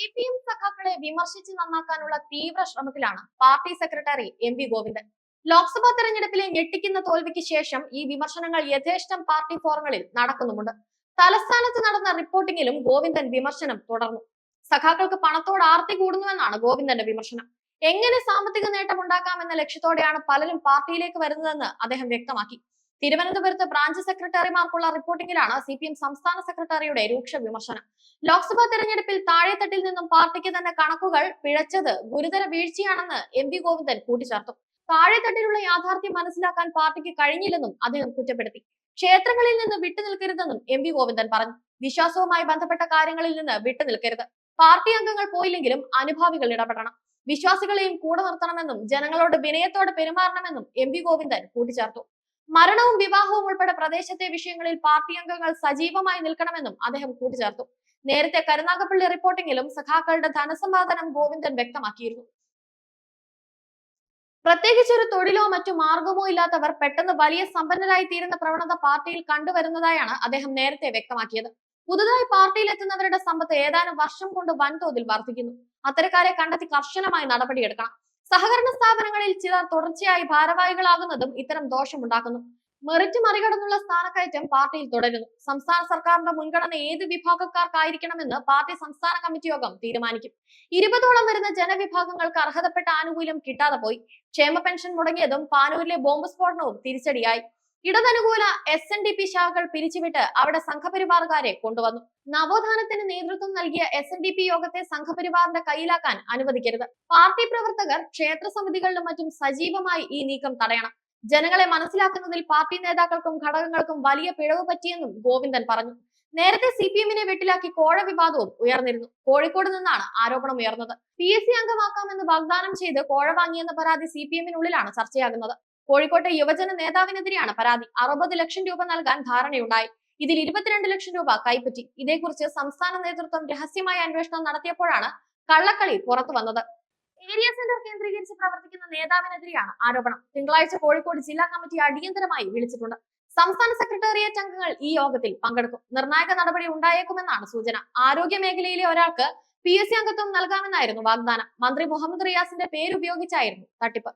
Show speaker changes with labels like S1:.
S1: CPM സഖാക്കളെ വിമർശിച്ച് നന്നാക്കാനുള്ള തീവ്ര ശ്രമത്തിലാണ് party secretary MP Govindan. Lok Sabha തെരഞ്ഞെടുപ്പിലെ ഞെട്ടിക്കുന്ന തോൽവിക്ക് ശേഷം ഈ വിമർശനങ്ങൾ യഥേഷ്ടം പാർട്ടി ഫോറങ്ങളിൽ നടക്കുന്നുമുണ്ട്. തലസ്ഥാനത്ത് നടന്ന റിപ്പോർട്ടിങ്ങിലും ഗോവിന്ദൻ വിമർശനം തുടർന്നു. സഖാക്കൾക്ക് പണത്തോട് ആർത്തി കൂടുന്നുവെന്നാണ് ഗോവിന്ദന്റെ വിമർശനം. എങ്ങനെ സാമ്പത്തിക നേട്ടം ഉണ്ടാക്കാമെന്ന ലക്ഷ്യത്തോടെയാണ് പലരും പാർട്ടിയിലേക്ക് വരുന്നതെന്ന് അദ്ദേഹം വ്യക്തമാക്കി. തിരുവനന്തപുരത്ത് ബ്രാഞ്ച് സെക്രട്ടറിമാർക്കുള്ള റിപ്പോർട്ടിങ്ങിലാണ് CPM സംസ്ഥാന സെക്രട്ടറിയുടെ രൂക്ഷ വിമർശനം. ലോക്സഭാ തെരഞ്ഞെടുപ്പിൽ താഴെത്തട്ടിൽ നിന്നും പാർട്ടിക്ക് തന്നെ കണക്കുകൾ പിഴച്ചത് ഗുരുതര വീഴ്ചയാണെന്ന് MP ഗോവിന്ദൻ കൂട്ടിച്ചേർത്തു. താഴെത്തട്ടിലുള്ള യാഥാർത്ഥ്യം മനസ്സിലാക്കാൻ പാർട്ടിക്ക് കഴിഞ്ഞില്ലെന്നും അദ്ദേഹം കുറ്റപ്പെടുത്തി. ക്ഷേത്രങ്ങളിൽ നിന്ന് വിട്ടുനിൽക്കരുതെന്നും MP ഗോവിന്ദൻ പറഞ്ഞു. വിശ്വാസവുമായി ബന്ധപ്പെട്ട കാര്യങ്ങളിൽ നിന്ന് വിട്ടുനിൽക്കരുത്. പാർട്ടി അംഗങ്ങൾ പോയില്ലെങ്കിലും അനുഭാവികൾ ഇടപെടണം. വിശ്വാസികളെയും കൂടെ നിർത്തണമെന്നും ജനങ്ങളോട് വിനയത്തോടെ പെരുമാറണമെന്നും MP ഗോവിന്ദൻ കൂട്ടിച്ചേർത്തു. മരണവും വിവാഹവും ഉൾപ്പെടെ പ്രദേശത്തെ വിഷയങ്ങളിൽ പാർട്ടി അംഗങ്ങൾ സജീവമായി നിൽക്കണമെന്നും അദ്ദേഹം കൂട്ടിച്ചേർത്തു. നേരത്തെ കരുനാഗപ്പള്ളി റിപ്പോർട്ടിങ്ങിലും സഖാക്കളുടെ ധനസമ്പാദനം ഗോവിന്ദൻ വ്യക്തമാക്കിയിരുന്നു. പ്രത്യേകിച്ച് ഒരു തൊഴിലോ മറ്റു മാർഗമോ ഇല്ലാത്തവർ പെട്ടെന്ന് വലിയ സമ്പന്നരായി തീരുന്ന പ്രവണത പാർട്ടിയിൽ കണ്ടുവരുന്നതായാണ് അദ്ദേഹം നേരത്തെ വ്യക്തമാക്കിയത്. പുതുതായി പാർട്ടിയിലെത്തുന്നവരുടെ സമ്പത്ത് ഏതാനും വർഷം കൊണ്ട് വൻതോതിൽ വർദ്ധിക്കുന്നു. അത്തരക്കാരെ കണ്ടെത്തി കർശനമായി നടപടിയെടുക്കണം. സഹകരണ സ്ഥാപനങ്ങളിൽ ചിലർ തുടർച്ചയായി ഭാരവാഹികളാകുന്നതും ഇത്തരം ദോഷമുണ്ടാക്കുന്നു. മെറിറ്റ് മറികടന്നുള്ള സ്ഥാനക്കയറ്റം പാർട്ടിയിൽ തുടരുന്നു. സംസ്ഥാന സർക്കാരിന്റെ മുൻഗണന ഏത് വിഭാഗക്കാർക്കായിരിക്കണമെന്ന് പാർട്ടി സംസ്ഥാന കമ്മിറ്റി യോഗം തീരുമാനിക്കും. 20ഓളം വരുന്ന ജനവിഭാഗങ്ങൾക്ക് അർഹതപ്പെട്ട ആനുകൂല്യം കിട്ടാതെ പോയി. ക്ഷേമ പെൻഷൻ മുടങ്ങിയതും പാനൂരിലെ ബോംബ് സ്ഫോടനവും തിരിച്ചടിയായി. ഇടതനുകൂല SNDP ശാഖകൾ പിരിച്ചുവിട്ട് അവിടെ സംഘപരിവാറുകാരെ കൊണ്ടുവന്നു. നവോത്ഥാനത്തിന് നേതൃത്വം നൽകിയ SNDP യോഗത്തെ സംഘപരിവാറിന്റെ കയ്യിലാക്കാൻ അനുവദിക്കരുത്. പാർട്ടി പ്രവർത്തകർ ക്ഷേത്ര സമിതികളിലും മറ്റും സജീവമായി ഈ നീക്കം തടയണം. ജനങ്ങളെ മനസ്സിലാക്കുന്നതിൽ പാർട്ടി നേതാക്കൾക്കും ഘടകങ്ങൾക്കും വലിയ പിഴവ് പറ്റിയെന്നും ഗോവിന്ദൻ പറഞ്ഞു. നേരത്തെ CPM-നെ വെട്ടിലാക്കി കോഴ വിവാദവും ഉയർന്നിരുന്നു. കോഴിക്കോട് നിന്നാണ് ആരോപണം ഉയർന്നത്. PSC അംഗമാക്കാമെന്ന് വാഗ്ദാനം ചെയ്ത് കോഴ വാങ്ങിയെന്ന പരാതി CPM-നുള്ളിലാണ് ചർച്ചയാകുന്നത്. കോഴിക്കോട്ടെ യുവജന നേതാവിനെതിരെയാണ് പരാതി. 60 ലക്ഷം രൂപ നൽകാൻ ധാരണയുണ്ടായി. ഇതിൽ 22 ലക്ഷം രൂപ കൈപ്പറ്റി. ഇതേക്കുറിച്ച് സംസ്ഥാന നേതൃത്വം രഹസ്യമായ അന്വേഷണം നടത്തിയപ്പോഴാണ് കള്ളക്കളി പുറത്തു വന്നത്. ഏരിയ സെന്റർ കേന്ദ്രീകരിച്ച് പ്രവർത്തിക്കുന്ന നേതാവിനെതിരെയാണ് ആരോപണം. തിങ്കളാഴ്ച കോഴിക്കോട് ജില്ലാ കമ്മിറ്റി അടിയന്തരമായി വിളിച്ചിട്ടുണ്ട്. സംസ്ഥാന സെക്രട്ടേറിയറ്റ് അംഗങ്ങൾ ഈ യോഗത്തിൽ പങ്കെടുക്കും. നിർണായക നടപടി ഉണ്ടായേക്കുമെന്നാണ് സൂചന. ആരോഗ്യ മേഖലയിലെ ഒരാൾക്ക് PSC അംഗത്വം നൽകാമെന്നായിരുന്നു വാഗ്ദാനം. മന്ത്രി മുഹമ്മദ് റിയാസിന്റെ പേരുപയോഗിച്ചായിരുന്നു തട്ടിപ്പ്.